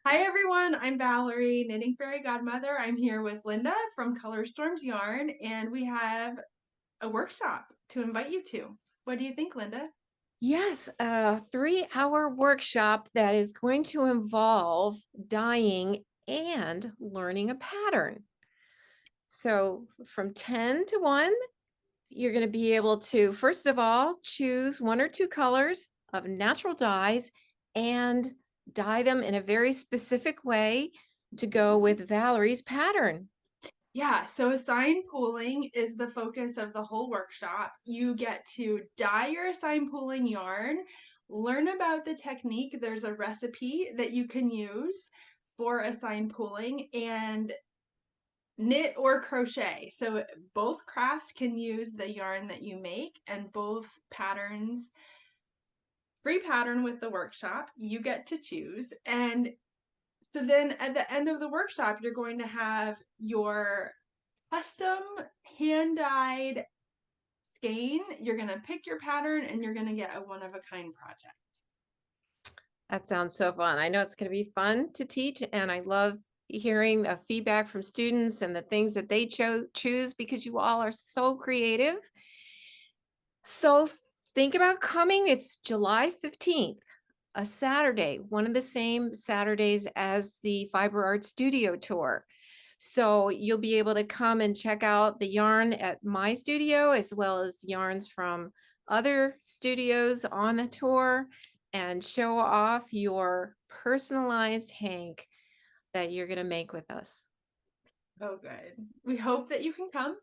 Hi everyone, I'm Valerie, Knitting Fairy Godmother. I'm here with Linda from Color Storms Yarn, and we have a workshop to invite you to. What do you think, Linda? Yes, a 3-hour workshop that is going to involve dyeing and learning a pattern. So from 10 to 1, you're going to be able to, first of all, choose 1 or 2 colors of natural dyes and dye them in a very specific way to go with Valerie's pattern. Yeah, so assign pooling is the focus of the whole workshop. You get to dye your assign pooling yarn, learn about the technique. There's a recipe that you can use for assign pooling, and knit or crochet. So both crafts can use the yarn that you make, and both patterns, free pattern with the workshop, you get to choose. And so then at the end of the workshop, you're going to have your custom hand-dyed skein. You're going to pick your pattern and you're going to get a one-of-a-kind project. That sounds so fun. I know it's going to be fun to teach, and I love hearing the feedback from students and the things that they choose because you all are so creative. So think about coming. It's July 15th, a Saturday, one of the same Saturdays as the Fiber Art Studio Tour. So you'll be able to come and check out the yarn at my studio as well as yarns from other studios on the tour and show off your personalized hank that you're going to make with us. Oh, good. We hope that you can come.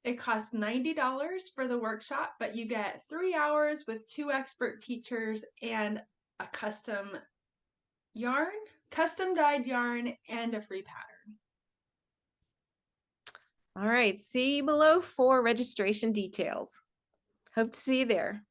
It costs $90 for the workshop, but you get 3 hours with two expert teachers and a yarn, custom dyed yarn, and a free pattern. All right, see below for registration details. Hope to see you there.